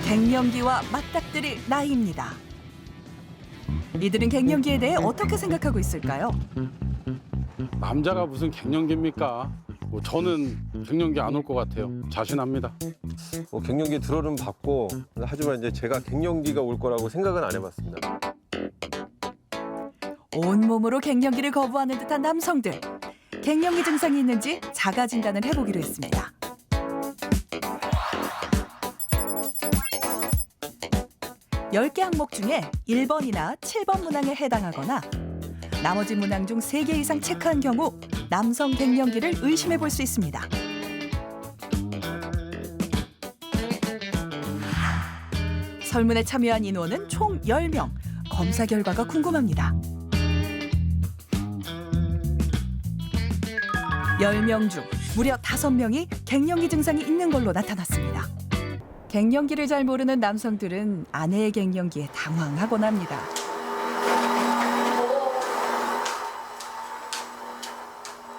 갱년기와 맞닥뜨릴 나이입니다. 이들은 갱년기에 대해 어떻게 생각하고 있을까요? 남자가 무슨 갱년기입니까? 뭐 저는 갱년기 안 올 것 같아요. 자신합니다. 갱년기 들어는 봤고 하지만 이제 제가 갱년기가 올 거라고 생각은 안 해봤습니다. 온몸으로 갱년기를 거부하는 듯한 남성들. 갱년기 증상이 있는지 자가 진단을 해보기로 했습니다. 열 개 항목 중에 1번이나 7번 문항에 해당하거나 나머지 문항 중 3개 이상 체크한 경우 남성 갱년기를 의심해 볼 수 있습니다. 설문에 참여한 인원은 총 10명. 검사 결과가 궁금합니다. 10명 중 무려 5명이 갱년기 증상이 있는 걸로 나타났습니다. 갱년기를 잘 모르는 남성들은 아내의 갱년기에 당황하곤 합니다.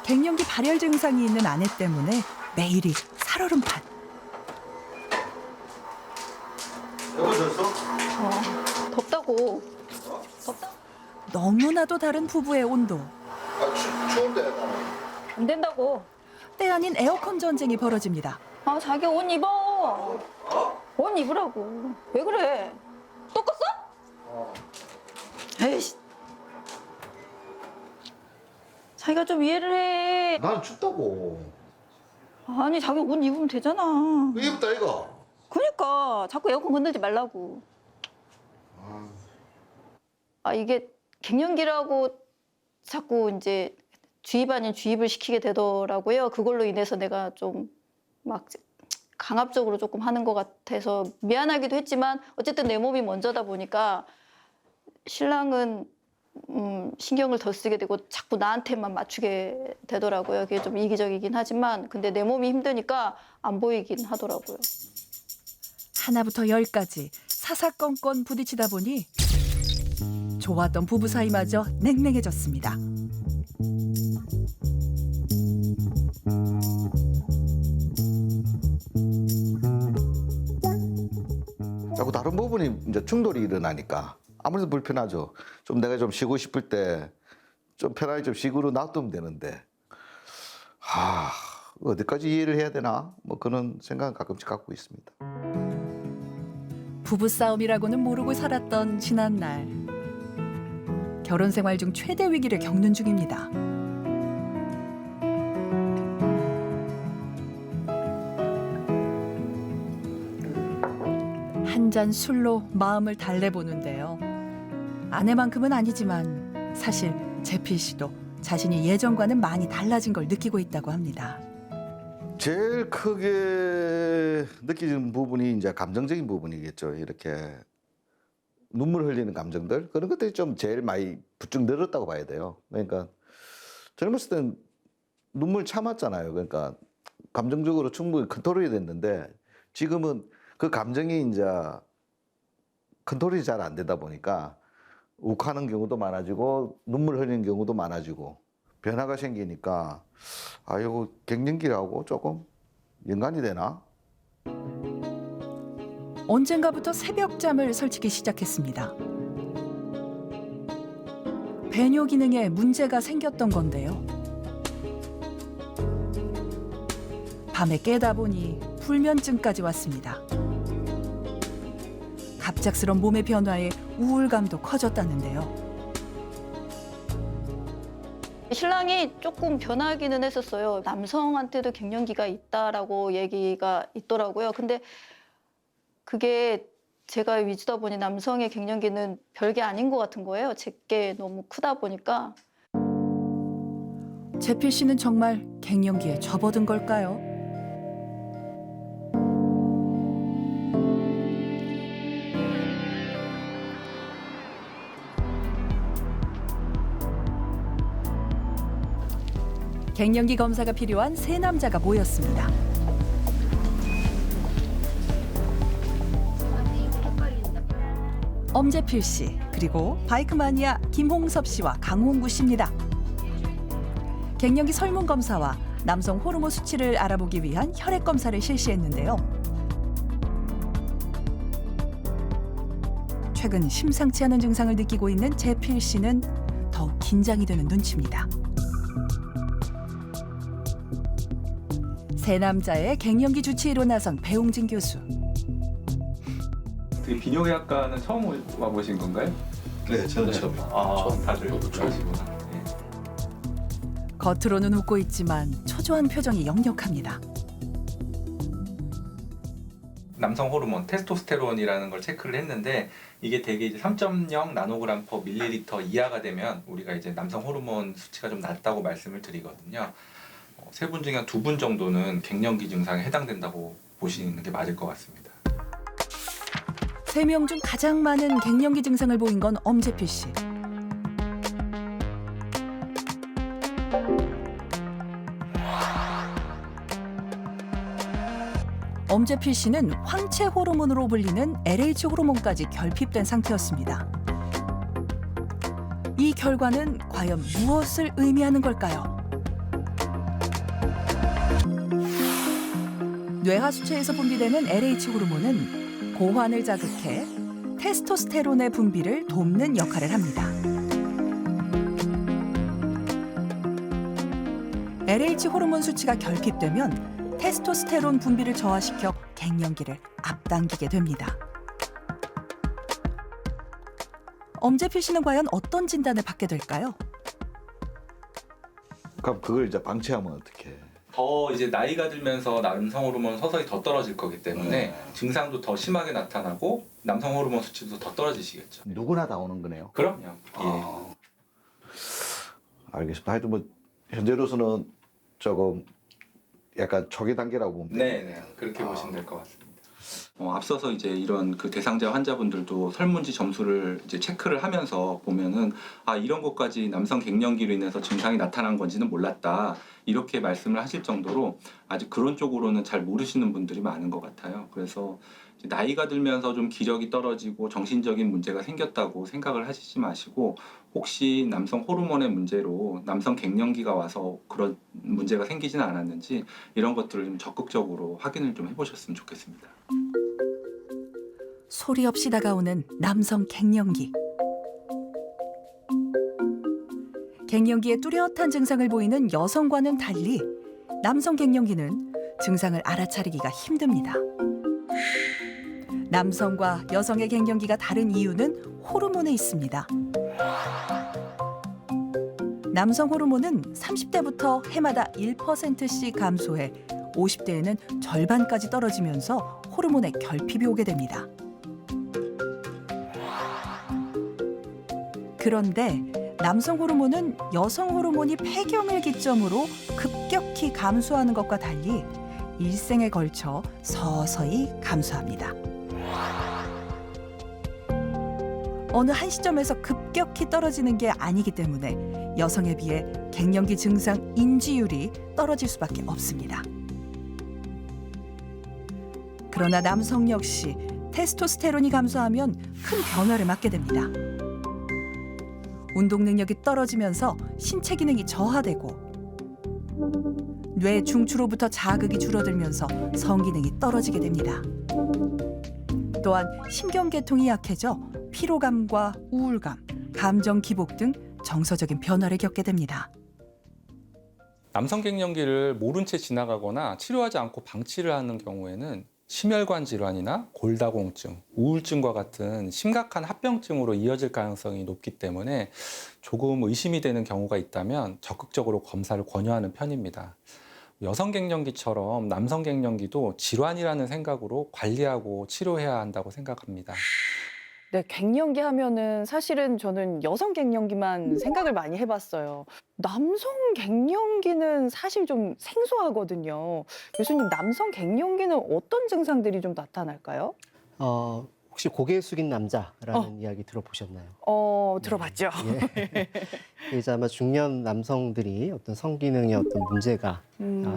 갱년기 발열 증상이 있는 아내 때문에 매일이 살얼음판. 덥다고. 덥다. 너무나도 다른 부부의 온도. 추운데 안 된다고. 때 아닌 에어컨 전쟁이 벌어집니다. 아, 자기 옷 입어. 옷 입으라고. 왜 그래? 또 껐어? 에이씨. 자기가 좀 이해를 해. 나는 춥다고. 아니, 자기 옷 입으면 되잖아. 왜 입었다 이거? 그러니까 자꾸 에어컨 건들지 말라고. 아, 이게 갱년기라고 자꾸 이제 주입 아닌 주입을 시키게 되더라고요. 그걸로 인해서 내가 좀 막 강압적으로 조금 하는 것 같아서 미안하기도 했지만 어쨌든 내 몸이 먼저다 보니까 신랑은 신경을 더 쓰게 되고 자꾸 나한테만 맞추게 되더라고요. 그게 좀 이기적이긴 하지만 근데 내 몸이 힘드니까 안 보이긴 하더라고요. 하나부터 10까지 사사건건 부딪히다 보니 좋았던 부부 사이마저 냉랭해졌습니다. 자꾸 다른 부분이 이제 충돌이 일어나니까 아무래도 불편하죠. 좀 내가 좀 쉬고 싶을 때 좀 편하게 좀 쉬고 놔두면 되는데 어디까지 이해를 해야 되나 뭐 그런 생각은 가끔씩 갖고 있습니다. 부부싸움이라고는 모르고 살았던 지난날. 결혼 생활 중 최대 위기를 겪는 중입니다. 한 잔 술로 마음을 달래보는데요. 아내만큼은 아니지만 사실 재필 씨도 자신이 예전과는 많이 달라진 걸 느끼고 있다고 합니다. 제일 크게 느끼는 부분이 이제 감정적인 부분이겠죠. 이렇게 눈물 흘리는 감정들 그런 것들이 좀 제일 많이 부쩍 늘었다고 봐야 돼요. 그러니까 젊었을 땐 눈물 참았잖아요. 그러니까 감정적으로 충분히 컨트롤이 됐는데 지금은 그 감정이 이제 컨트롤이 잘 안 되다 보니까 욱하는 경우도 많아지고 눈물 흘리는 경우도 많아지고 변화가 생기니까 이거 갱년기라고 조금 연관이 되나? 언젠가부터 새벽잠을 설치기 시작했습니다. 배뇨 기능에 문제가 생겼던 건데요. 밤에 깨다 보니 불면증까지 왔습니다. 갑작스런 몸의 변화에 우울감도 커졌다는데요. 신랑이 조금 변하기는 했었어요. 남성한테도 갱년기가 있다라고 얘기가 있더라고요. 근데 그게 제가 위주다 보니 남성의 갱년기는 별게 아닌 것 같은 거예요. 제게 너무 크다 보니까. 재필 씨는 정말 갱년기에 접어든 걸까요? 갱년기 검사가 필요한 세 남자가 모였습니다. 엄재필 씨, 그리고 바이크 마니아 김홍섭 씨와 강홍구 씨입니다. 갱년기 설문 검사와 남성 호르몬 수치를 알아보기 위한 혈액 검사를 실시했는데요. 최근 심상치 않은 증상을 느끼고 있는 재필 씨는 더욱 긴장이 되는 눈치입니다. 세 남자의 갱년기 주치의로 나선 배용진 교수. 비뇨기학과는 처음 와보신 건가요? 네, 저는 처음이에요. 다들 그러시구나. 네. 겉으로는 웃고 있지만 초조한 표정이 역력합니다. 남성 호르몬 테스토스테론이라는 걸 체크를 했는데 이게 되게 이제 3.0 나노그램 퍼 밀리리터 이하가 되면 우리가 이제 남성 호르몬 수치가 좀 낮다고 말씀을 드리거든요. 세 분 중에 한 2분 정도는 갱년기 증상에 해당된다고 보시는 게 맞을 것 같습니다. 3명 중 가장 많은 갱년기 증상을 보인 건 엄재필 씨. 엄재필 씨는 황체 호르몬으로 불리는 LH 호르몬까지 결핍된 상태였습니다. 이 결과는 과연 무엇을 의미하는 걸까요? 뇌하수체에서 분비되는 LH 호르몬은 고환을 자극해 테스토스테론의 분비를 돕는 역할을 합니다. LH 호르몬 수치가 결핍되면 테스토스테론 분비를 저하시켜 갱년기를 앞당기게 됩니다. 엄재필 씨는 과연 어떤 진단을 받게 될까요? 그럼 그걸 이제 방치하면 어떻게? 더 이제 나이가 들면서 남성 호르몬 서서히 더 떨어질 거기 때문에 증상도 더 심하게 나타나고 남성 호르몬 수치도 더 떨어지시겠죠. 누구나 다 오는 거네요. 그럼요. 아, 알겠습니다. 하여튼 뭐 현재로서는 조금 약간 초기 단계라고 보면 네, 그렇게 보시면 될 것 같습니다. 앞서서 이제 이런 그 대상자 환자분들도 설문지 점수를 이제 체크를 하면서 보면은 이런 것까지 남성 갱년기로 인해서 증상이 나타난 건지는 몰랐다 이렇게 말씀을 하실 정도로 아직 그런 쪽으로는 잘 모르시는 분들이 많은 것 같아요. 그래서 이제 나이가 들면서 좀 기력이 떨어지고 정신적인 문제가 생겼다고 생각을 하시지 마시고 혹시 남성 호르몬의 문제로 남성 갱년기가 와서 그런 문제가 생기지는 않았는지 이런 것들을 좀 적극적으로 확인을 좀 해보셨으면 좋겠습니다. 소리 없이 다가오는 남성 갱년기. 갱년기에 뚜렷한 증상을 보이는 여성과는 달리 남성 갱년기는 증상을 알아차리기가 힘듭니다. 남성과 여성의 갱년기가 다른 이유는 호르몬에 있습니다. 남성 호르몬은 30대부터 해마다 1%씩 감소해 50대에는 절반까지 떨어지면서 호르몬의 결핍이 오게 됩니다. 그런데 남성 호르몬은 여성 호르몬이 폐경을 기점으로 급격히 감소하는 것과 달리 일생에 걸쳐 서서히 감소합니다. 어느 한 시점에서 급격히 떨어지는 게 아니기 때문에 여성에 비해 갱년기 증상 인지율이 떨어질 수밖에 없습니다. 그러나 남성 역시 테스토스테론이 감소하면 큰 변화를 맞게 됩니다. 운동 능력이 떨어지면서 신체 기능이 저하되고 뇌 중추로부터 자극이 줄어들면서 성기능이 떨어지게 됩니다. 또한 신경계통이 약해져 피로감과 우울감, 감정 기복 등 정서적인 변화를 겪게 됩니다. 남성 갱년기를 모른 채 지나가거나 치료하지 않고 방치를 하는 경우에는 심혈관 질환이나 골다공증, 우울증과 같은 심각한 합병증으로 이어질 가능성이 높기 때문에 조금 의심이 되는 경우가 있다면 적극적으로 검사를 권유하는 편입니다. 여성 갱년기처럼 남성 갱년기도 질환이라는 생각으로 관리하고 치료해야 한다고 생각합니다. 네, 갱년기 하면은 사실은 저는 여성 갱년기만 생각을 많이 해봤어요. 남성 갱년기는 사실 좀 생소하거든요. 교수님, 남성 갱년기는 어떤 증상들이 좀 나타날까요? 혹시 고개 숙인 남자라는 이야기 들어보셨나요? 들어봤죠. 예. 이제 아마 중년 남성들이 어떤 성기능에 어떤 문제가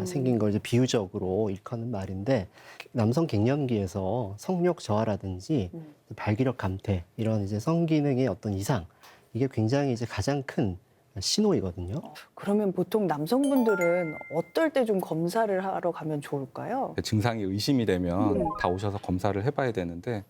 생긴 걸 이제 비유적으로 일컫는 말인데, 남성 갱년기에서 성욕 저하라든지 발기력 감퇴 이런 이제 성기능의 어떤 이상, 이게 굉장히 이제 가장 큰 신호이거든요. 그러면 보통 남성분들은 어떨 때 좀 검사를 하러 가면 좋을까요? 증상이 의심이 되면 음. 다 오셔서 검사를 해봐야 되는데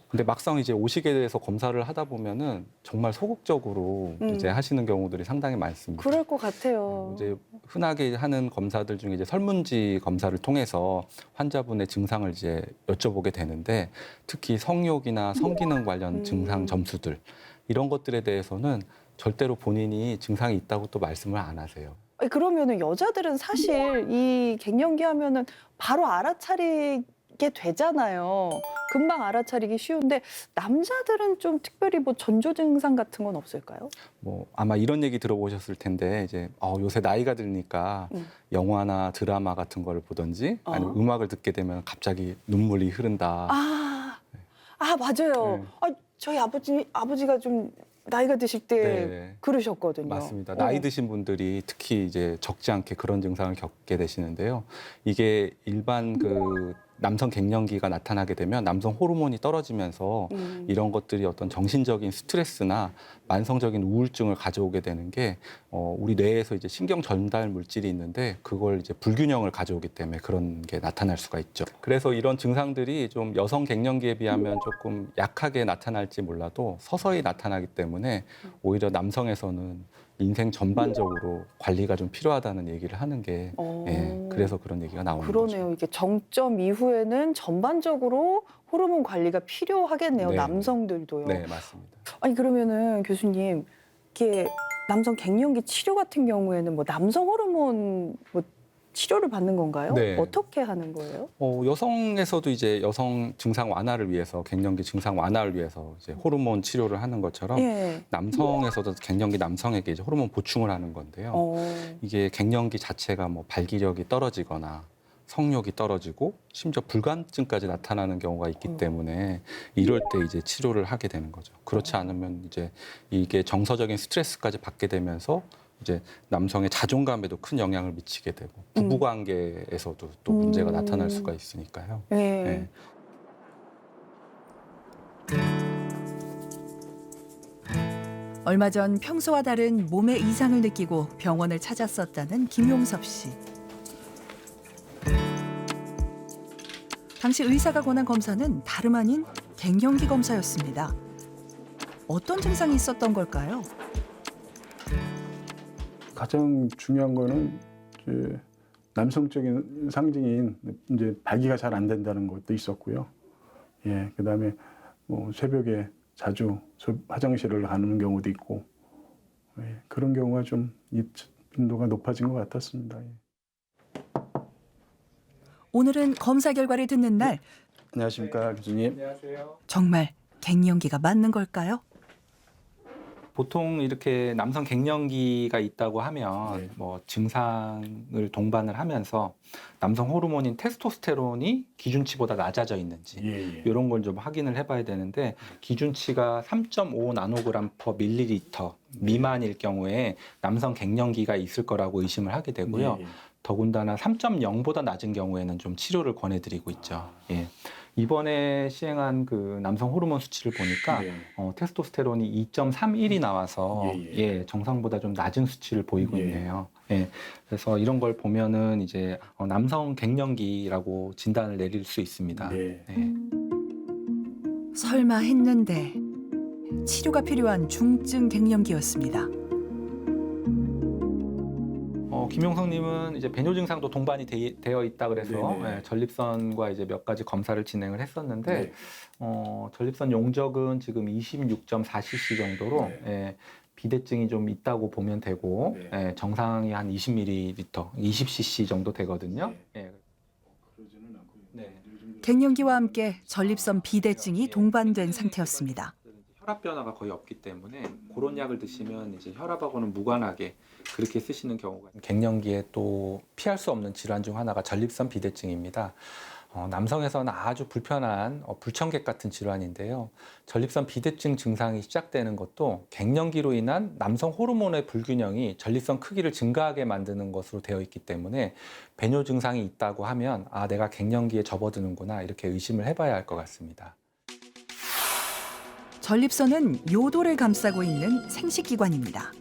근데 막상 이제 오시게 돼서 검사를 하다 보면은 정말 소극적으로 이제 하시는 경우들이 상당히 많습니다. 그럴 것 같아요. 이제 흔하게 하는 검사들 중에 이제 설문지 검사를 통해서 환자분의 증상을 이제 여쭤보게 되는데 특히 성욕이나 성기능 관련 증상 점수들 이런 것들에 대해서는 절대로 본인이 증상이 있다고 또 말씀을 안 하세요. 아니, 그러면은 여자들은 사실 이 갱년기 하면은 바로 알아차리게 되잖아요. 금방 알아차리기 쉬운데 남자들은 좀 특별히 뭐 전조 증상 같은 건 없을까요? 뭐 아마 이런 얘기 들어보셨을 텐데 이제 요새 나이가 들니까 영화나 드라마 같은 걸 보든지 아니면 음악을 듣게 되면 갑자기 눈물이 흐른다. 맞아요. 네. 저희 아버지가 좀 나이가 드실 때 네. 그러셨거든요. 맞습니다. 나이 드신 분들이 특히 이제 적지 않게 그런 증상을 겪게 되시는데요. 이게 일반 그 남성 갱년기가 나타나게 되면 남성 호르몬이 떨어지면서 이런 것들이 어떤 정신적인 스트레스나 만성적인 우울증을 가져오게 되는 게 우리 뇌에서 이제 신경 전달 물질이 있는데 그걸 이제 불균형을 가져오기 때문에 그런 게 나타날 수가 있죠. 그래서 이런 증상들이 좀 여성 갱년기에 비하면 조금 약하게 나타날지 몰라도 서서히 나타나기 때문에 오히려 남성에서는 인생 전반적으로 관리가 좀 필요하다는 얘기를 하는 게 그래서 그런 얘기가 나오는 그러네요. 거죠. 이게 정점 이후에는 전반적으로 호르몬 관리가 필요하겠네요. 네. 남성들도요. 네, 맞습니다. 아니 그러면은 교수님 이게 남성 갱년기 치료 같은 경우에는 뭐 남성 호르몬 뭐 치료를 받는 건가요? 네. 어떻게 하는 거예요? 여성에서도 이제 여성 증상 완화를 위해서 갱년기 증상 완화를 위해서 이제 호르몬 치료를 하는 것처럼 예. 남성에서도 갱년기 남성에게 이제 호르몬 보충을 하는 건데요. 이게 갱년기 자체가 뭐 발기력이 떨어지거나 성욕이 떨어지고 심지어 불감증까지 나타나는 경우가 있기 때문에 이럴 때 이제 치료를 하게 되는 거죠. 그렇지 않으면 이제 이게 정서적인 스트레스까지 받게 되면서 이제 남성의 자존감에도 큰 영향을 미치게 되고 부부관계에서도 또 문제가 나타날 수가 있으니까요. 네. 얼마 전 평소와 다른 몸의 이상을 느끼고 병원을 찾았었다는 김용섭 씨. 당시 의사가 권한 검사는 다름 아닌 갱년기 검사였습니다. 어떤 증상이 있었던 걸까요? 가장 중요한 거는 이제 남성적인 상징인 이제 발기가 잘 안 된다는 것도 있었고요. 예, 그다음에 뭐 새벽에 자주 화장실을 가는 경우도 있고 그런 경우가 좀 빈도가 높아진 것 같았습니다. 오늘은 검사 결과를 듣는 날 안녕하십니까 교수님. 정말 갱년기가 맞는 걸까요? 보통 이렇게 남성 갱년기가 있다고 하면 뭐 증상을 동반을 하면서 남성 호르몬인 테스토스테론이 기준치보다 낮아져 있는지 이런 걸 좀 확인을 해봐야 되는데 기준치가 3.5 나노그램 퍼 밀리리터 미만일 경우에 남성 갱년기가 있을 거라고 의심을 하게 되고요. 더군다나 3.0보다 낮은 경우에는 좀 치료를 권해드리고 있죠. 이번에 시행한 그 남성 호르몬 수치를 보니까 테스토스테론이 2.31이 나와서 정상보다 좀 낮은 수치를 보이고 있네요. 그래서 이런 걸 보면은 이제 남성 갱년기라고 진단을 내릴 수 있습니다. 설마 했는데 치료가 필요한 중증 갱년기였습니다. 김용성님은 이제 배뇨 증상도 동반이 되어 있다 그래서 전립선과 이제 몇 가지 검사를 진행을 했었는데 전립선 용적은 지금 26.4cc 정도로 비대증이 좀 있다고 보면 되고 정상이 한 20ml, 20cc 정도 되거든요. 갱년기와 함께 전립선 비대증이 동반된 상태였습니다. 혈압 변화가 거의 없기 때문에 그런 약을 드시면 이제 혈압하고는 무관하게 그렇게 쓰시는 경우가 갱년기에 또 피할 수 없는 질환 중 하나가 전립선 비대증입니다. 남성에서는 아주 불편한 불청객 같은 질환인데요. 전립선 비대증 증상이 시작되는 것도 갱년기로 인한 남성 호르몬의 불균형이 전립선 크기를 증가하게 만드는 것으로 되어 있기 때문에 배뇨 증상이 있다고 하면 내가 갱년기에 접어드는구나 이렇게 의심을 해봐야 할 것 같습니다. 전립선은 요도를 감싸고 있는 생식기관입니다.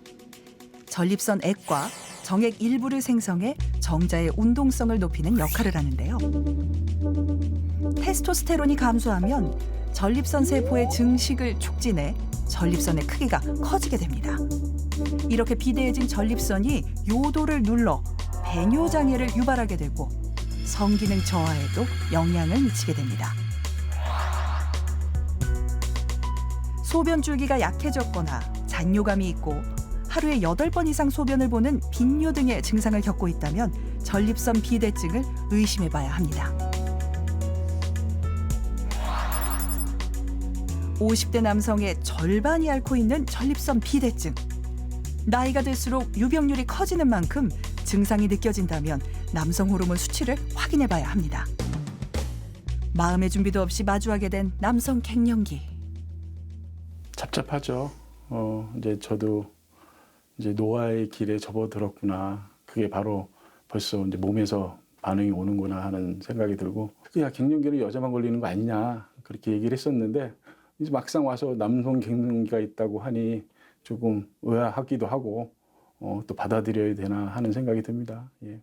전립선 액과 정액 일부를 생성해 정자의 운동성을 높이는 역할을 하는데요. 테스토스테론이 감소하면 전립선 세포의 증식을 촉진해 전립선의 크기가 커지게 됩니다. 이렇게 비대해진 전립선이 요도를 눌러 배뇨 장애를 유발하게 되고 성기능 저하에도 영향을 미치게 됩니다. 소변 줄기가 약해졌거나 잔뇨감이 있고 하루에 8번 이상 소변을 보는 빈뇨 등의 증상을 겪고 있다면 전립선 비대증을 의심해 봐야 합니다. 50대 남성의 절반이 앓고 있는 전립선 비대증. 나이가 들수록 유병률이 커지는 만큼 증상이 느껴진다면 남성 호르몬 수치를 확인해 봐야 합니다. 마음의 준비도 없이 마주하게 된 남성 갱년기. 답답하죠. 이제 저도 이제 노화의 길에 접어들었구나. 그게 바로 벌써 이제 몸에서 반응이 오는구나 하는 생각이 들고, 야, 갱년기는 여자만 걸리는 거 아니냐 그렇게 얘기를 했었는데 이제 막상 와서 남성 갱년기가 있다고 하니 조금 의아하기도 하고 또 받아들여야 되나 하는 생각이 듭니다. 예.